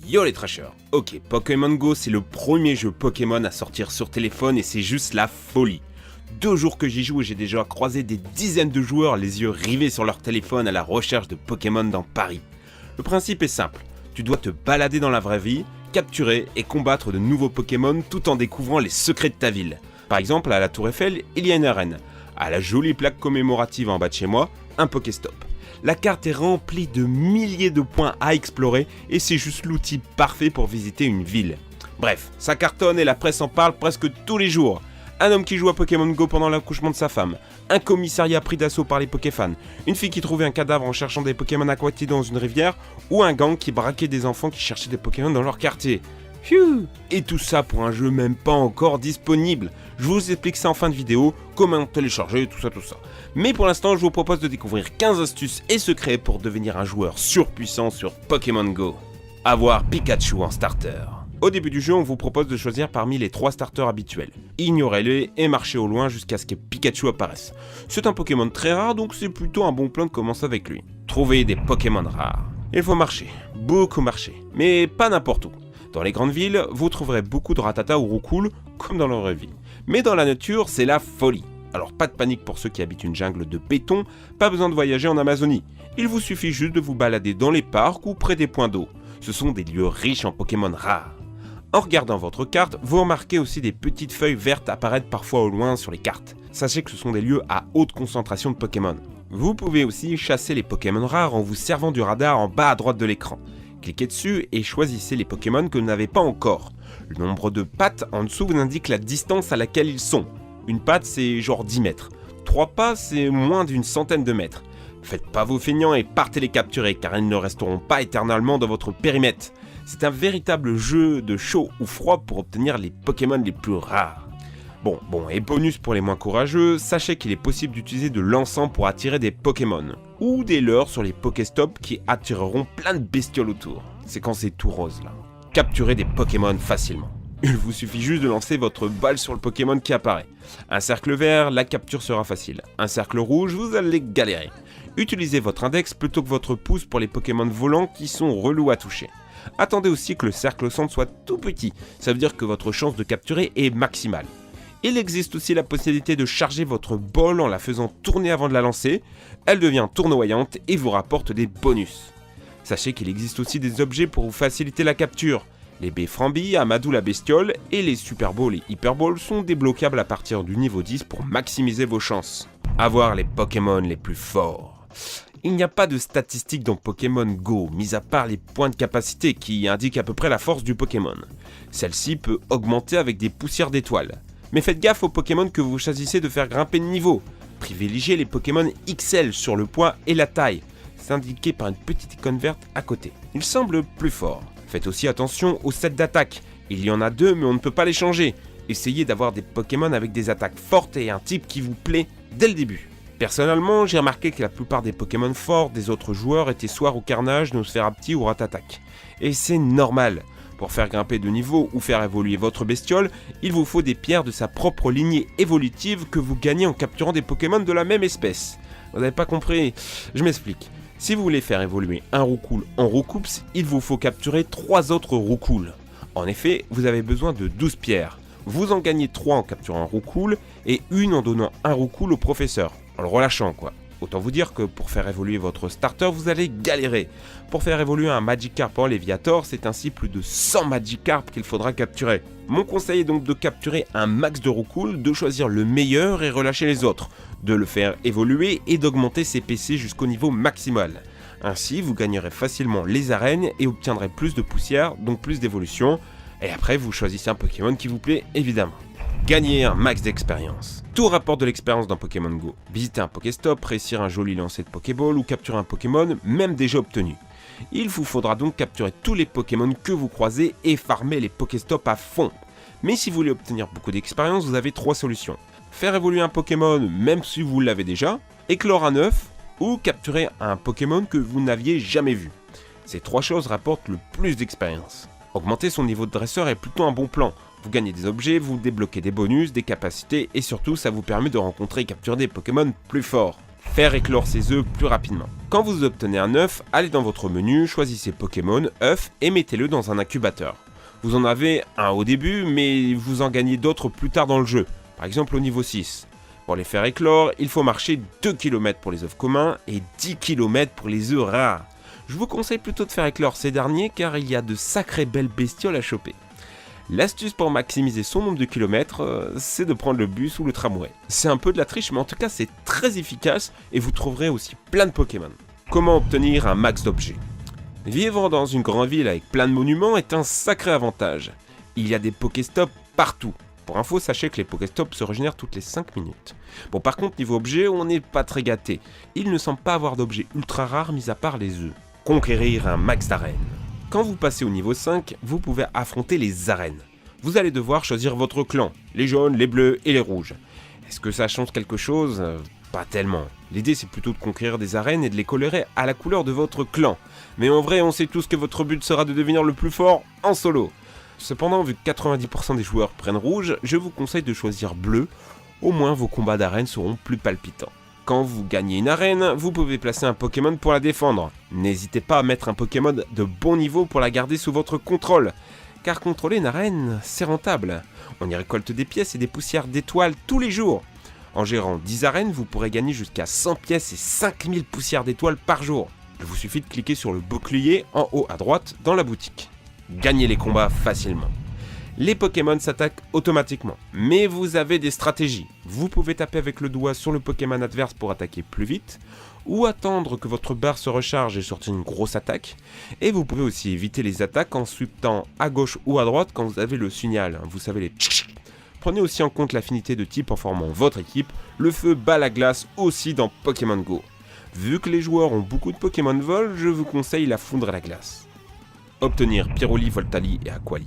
Yo les trashers. Ok, Pokémon Go c'est le premier jeu Pokémon à sortir sur téléphone et c'est juste la folie. 2 jours que j'y joue et j'ai déjà croisé des dizaines de joueurs les yeux rivés sur leur téléphone à la recherche de Pokémon dans Paris. Le principe est simple, tu dois te balader dans la vraie vie, capturer et combattre de nouveaux Pokémon tout en découvrant les secrets de ta ville. Par exemple, à la Tour Eiffel, il y a une arène. À la jolie plaque commémorative en bas de chez moi, un Pokéstop. La carte est remplie de milliers de points à explorer et c'est juste l'outil parfait pour visiter une ville. Bref, ça cartonne et la presse en parle presque tous les jours. Un homme qui joue à Pokémon Go pendant l'accouchement de sa femme, un commissariat pris d'assaut par les Pokéfans, une fille qui trouvait un cadavre en cherchant des Pokémon aquatiques dans une rivière, ou un gang qui braquait des enfants qui cherchaient des Pokémon dans leur quartier. Phew. Et tout ça pour un jeu même pas encore disponible. Je vous explique ça en fin de vidéo, comment télécharger, tout ça. Mais pour l'instant, je vous propose de découvrir 15 astuces et secrets pour devenir un joueur surpuissant sur Pokémon Go. Avoir Pikachu en starter. Au début du jeu, on vous propose de choisir parmi les 3 starters habituels. Ignorez-les et marchez au loin jusqu'à ce que Pikachu apparaisse. C'est un Pokémon très rare, donc c'est plutôt un bon plan de commencer avec lui. Trouvez des Pokémon rares. Il faut marcher, beaucoup marcher, mais pas n'importe où. Dans les grandes villes, vous trouverez beaucoup de Rattata ou Roucoule, comme dans la vraie vie. Mais dans la nature, c'est la folie. Alors pas de panique pour ceux qui habitent une jungle de béton, pas besoin de voyager en Amazonie. Il vous suffit juste de vous balader dans les parcs ou près des points d'eau. Ce sont des lieux riches en Pokémon rares. En regardant votre carte, vous remarquez aussi des petites feuilles vertes apparaître parfois au loin sur les cartes. Sachez que ce sont des lieux à haute concentration de Pokémon. Vous pouvez aussi chasser les Pokémon rares en vous servant du radar en bas à droite de l'écran. Cliquez dessus et choisissez les Pokémon que vous n'avez pas encore. Le nombre de pattes en dessous vous indique la distance à laquelle ils sont. Une patte c'est genre 10 mètres. 3 pas c'est moins d'une centaine de mètres. Faites pas vos feignants et partez les capturer car ils ne resteront pas éternellement dans votre périmètre. C'est un véritable jeu de chaud ou froid pour obtenir les Pokémon les plus rares. Bon, et bonus pour les moins courageux, sachez qu'il est possible d'utiliser de l'encens pour attirer des Pokémon. Ou des leurres sur les Pokéstops qui attireront plein de bestioles autour. C'est quand c'est tout rose là. Capturez des Pokémon facilement. Il vous suffit juste de lancer votre balle sur le Pokémon qui apparaît. Un cercle vert, la capture sera facile. Un cercle rouge, vous allez galérer. Utilisez votre index plutôt que votre pouce pour les Pokémon volants qui sont relous à toucher. Attendez aussi que le cercle au centre soit tout petit, ça veut dire que votre chance de capturer est maximale. Il existe aussi la possibilité de charger votre balle en la faisant tourner avant de la lancer. Elle devient tournoyante et vous rapporte des bonus. Sachez qu'il existe aussi des objets pour vous faciliter la capture. Les baies Frambi, Amadou la bestiole et les Super Balls et Hyper Balls sont débloquables à partir du niveau 10 pour maximiser vos chances. Avoir les Pokémon les plus forts. Il n'y a pas de statistiques dans Pokémon Go, mis à part les points de capacité qui indiquent à peu près la force du Pokémon. Celle-ci peut augmenter avec des poussières d'étoiles. Mais faites gaffe aux Pokémon que vous choisissez de faire grimper de niveau. Privilégiez les Pokémon XL sur le poids et la taille. C'est indiqué par une petite icône verte à côté. Ils semblent plus forts. Faites aussi attention aux sets d'attaque. Il y en a 2 mais on ne peut pas les changer. Essayez d'avoir des Pokémon avec des attaques fortes et un type qui vous plaît dès le début. Personnellement, j'ai remarqué que la plupart des Pokémon forts des autres joueurs étaient soit au Carnage, Nosferapti ou Ratatac. Et c'est normal. Pour faire grimper de niveau ou faire évoluer votre bestiole, il vous faut des pierres de sa propre lignée évolutive que vous gagnez en capturant des Pokémon de la même espèce. Vous n'avez pas compris? Je m'explique. Si vous voulez faire évoluer un Roucoule en Roucoups, il vous faut capturer 3 autres Roucoules. En effet, vous avez besoin de 12 pierres. Vous en gagnez 3 en capturant un Roucoule et 1 en donnant un Roucoule au professeur. En le relâchant quoi. Autant vous dire que pour faire évoluer votre starter, vous allez galérer. Pour faire évoluer un Magikarp en Léviator, c'est ainsi plus de 100 Magikarp qu'il faudra capturer. Mon conseil est donc de capturer un max de Roucoule, de choisir le meilleur et relâcher les autres, de le faire évoluer et d'augmenter ses PC jusqu'au niveau maximal. Ainsi, vous gagnerez facilement les arènes et obtiendrez plus de poussière, donc plus d'évolution. Et après, vous choisissez un Pokémon qui vous plaît, évidemment. Gagner un max d'expérience. Tout rapporte de l'expérience dans Pokémon Go. Visiter un Pokéstop, réussir un joli lancer de Pokéball ou capturer un Pokémon, même déjà obtenu. Il vous faudra donc capturer tous les Pokémon que vous croisez et farmer les Pokéstops à fond. Mais si vous voulez obtenir beaucoup d'expérience, vous avez 3 solutions. Faire évoluer un Pokémon même si vous l'avez déjà, éclore un œuf ou capturer un Pokémon que vous n'aviez jamais vu. Ces 3 choses rapportent le plus d'expérience. Augmenter son niveau de dresseur est plutôt un bon plan. Vous gagnez des objets, vous débloquez des bonus, des capacités et surtout ça vous permet de rencontrer et capturer des Pokémon plus forts. faire éclore ses œufs plus rapidement. Quand vous obtenez un œuf, allez dans votre menu, choisissez Pokémon, œuf et mettez-le dans un incubateur. Vous en avez un au début, mais vous en gagnez d'autres plus tard dans le jeu, par exemple au niveau 6. Pour les faire éclore, il faut marcher 2 km pour les œufs communs et 10 km pour les œufs rares. Je vous conseille plutôt de faire éclore ces derniers car il y a de sacrées belles bestioles à choper. L'astuce pour maximiser son nombre de kilomètres, c'est de prendre le bus ou le tramway. C'est un peu de la triche, mais en tout cas c'est très efficace et vous trouverez aussi plein de Pokémon. Comment obtenir un max d'objets ? Vivre dans une grande ville avec plein de monuments est un sacré avantage. Il y a des Pokéstops partout. Pour info, sachez que les Pokéstops se régénèrent toutes les 5 minutes. Bon, par contre, niveau objet, on n'est pas très gâté. Il ne semble pas avoir d'objets ultra rares mis à part les œufs. Conquérir un max d'arènes. Quand vous passez au niveau 5, vous pouvez affronter les arènes. Vous allez devoir choisir votre clan, les jaunes, les bleus et les rouges. Est-ce que ça change quelque chose ? Pas tellement. L'idée c'est plutôt de conquérir des arènes et de les colorer à la couleur de votre clan. Mais en vrai, on sait tous que votre but sera de devenir le plus fort en solo. Cependant, vu que 90% des joueurs prennent rouge, je vous conseille de choisir bleu, au moins vos combats d'arène seront plus palpitants. Quand vous gagnez une arène, vous pouvez placer un Pokémon pour la défendre. N'hésitez pas à mettre un Pokémon de bon niveau pour la garder sous votre contrôle, car contrôler une arène, c'est rentable. On y récolte des pièces et des poussières d'étoiles tous les jours. En gérant 10 arènes, vous pourrez gagner jusqu'à 100 pièces et 5000 poussières d'étoiles par jour. Il vous suffit de cliquer sur le bouclier en haut à droite dans la boutique. Gagnez les combats facilement. Les Pokémon s'attaquent automatiquement, mais vous avez des stratégies. Vous pouvez taper avec le doigt sur le Pokémon adverse pour attaquer plus vite, ou attendre que votre barre se recharge et sortir une grosse attaque. Et vous pouvez aussi éviter les attaques en sweepant à gauche ou à droite quand vous avez le signal, vous savez les tch. Prenez aussi en compte l'affinité de type en formant votre équipe. Le feu bat la glace aussi dans Pokémon Go. Vu que les joueurs ont beaucoup de Pokémon vol, je vous conseille la foudre à la glace. Obtenir Pyroli, Voltali et Aquali.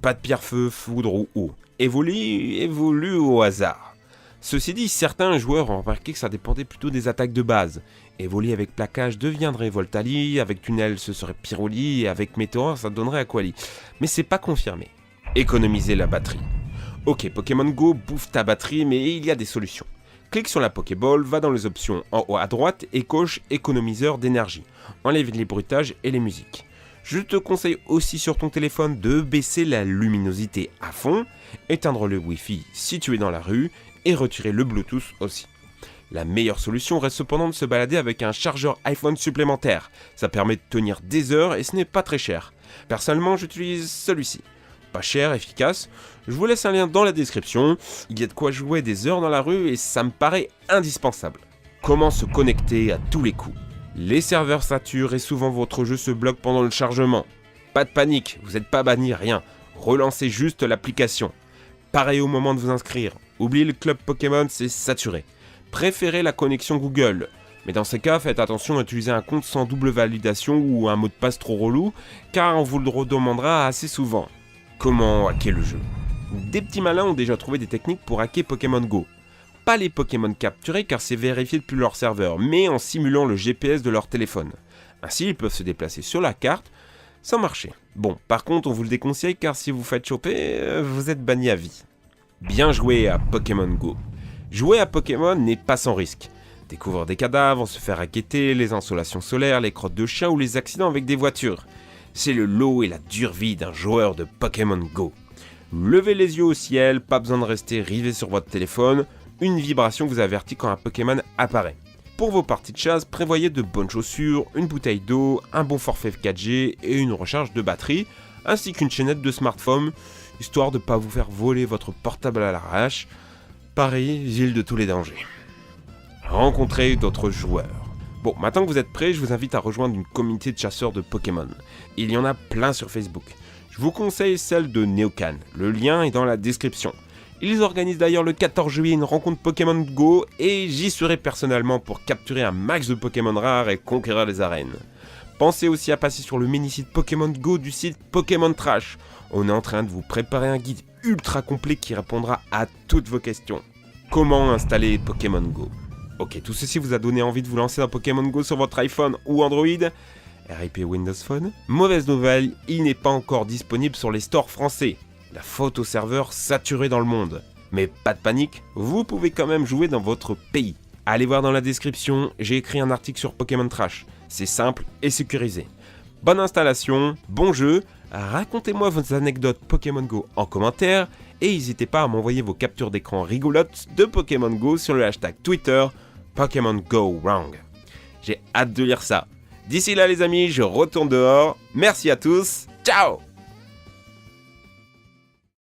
Pas de pierre-feu, foudre ou eau. Évolue au hasard. Ceci dit, certains joueurs ont remarqué que ça dépendait plutôt des attaques de base. Évoli avec plaquage deviendrait Voltali, avec tunnel ce serait Pyroli, et avec météore ça donnerait Aquali. Mais c'est pas confirmé. Économiser la batterie. Ok, Pokémon Go bouffe ta batterie, mais il y a des solutions. Clique sur la Pokéball, va dans les options en haut à droite et coche économiseur d'énergie. Enlève les bruitages et les musiques. Je te conseille aussi sur ton téléphone de baisser la luminosité à fond, éteindre le Wi-Fi si tu es dans la rue et retirer le Bluetooth aussi. La meilleure solution reste cependant de se balader avec un chargeur iPhone supplémentaire. Ça permet de tenir des heures et ce n'est pas très cher. Personnellement, j'utilise celui-ci. Pas cher, efficace. Je vous laisse un lien dans la description. Il y a de quoi jouer des heures dans la rue et ça me paraît indispensable. Comment se connecter à tous les coups ? Les serveurs saturent et souvent votre jeu se bloque pendant le chargement. Pas de panique, vous n'êtes pas banni, rien. Relancez juste l'application. Pareil au moment de vous inscrire. Oubliez le club Pokémon, c'est saturé. Préférez la connexion Google. Mais dans ces cas, faites attention à utiliser un compte sans double validation ou un mot de passe trop relou, car on vous le redemandera assez souvent. Comment hacker le jeu ? Des petits malins ont déjà trouvé des techniques pour hacker Pokémon Go. Pas les Pokémon capturés car c'est vérifié depuis leur serveur, mais en simulant le GPS de leur téléphone. Ainsi, ils peuvent se déplacer sur la carte sans marcher. Bon, par contre, on vous le déconseille car si vous faites choper, vous êtes banni à vie. Bien joué à Pokémon Go. Jouer à Pokémon n'est pas sans risque. Découvrir des cadavres, se faire raqueter, les insolations solaires, les crottes de chats ou les accidents avec des voitures. C'est le lot et la dure vie d'un joueur de Pokémon Go. Levez les yeux au ciel, pas besoin de rester rivé sur votre téléphone. Une vibration vous avertit quand un Pokémon apparaît. Pour vos parties de chasse, prévoyez de bonnes chaussures, une bouteille d'eau, un bon forfait 4G et une recharge de batterie, ainsi qu'une chaînette de smartphone, histoire de ne pas vous faire voler votre portable à l'arrache. Paris, ville de tous les dangers. Rencontrez d'autres joueurs. Bon, maintenant que vous êtes prêts, je vous invite à rejoindre une communauté de chasseurs de Pokémon. Il y en a plein sur Facebook. Je vous conseille celle de Neocan, le lien est dans la description. Ils organisent d'ailleurs le 14 juillet une rencontre Pokémon Go et j'y serai personnellement pour capturer un max de Pokémon rares et conquérir les arènes. Pensez aussi à passer sur le mini-site Pokémon Go du site Pokémon Trash. On est en train de vous préparer un guide ultra complet qui répondra à toutes vos questions. Comment installer Pokémon Go ? Ok, tout ceci vous a donné envie de vous lancer dans Pokémon Go sur votre iPhone ou Android ? RIP Windows Phone ? Mauvaise nouvelle, il n'est pas encore disponible sur les stores français. La faute au serveur saturé dans le monde. Mais pas de panique, vous pouvez quand même jouer dans votre pays. Allez voir dans la description, j'ai écrit un article sur Pokémon Trash. C'est simple et sécurisé. Bonne installation, bon jeu, racontez-moi vos anecdotes Pokémon Go en commentaire et n'hésitez pas à m'envoyer vos captures d'écran rigolotes de Pokémon Go sur le hashtag Twitter Pokémon Go Wrong. J'ai hâte de lire ça. D'ici là les amis, je retourne dehors. Merci à tous, ciao!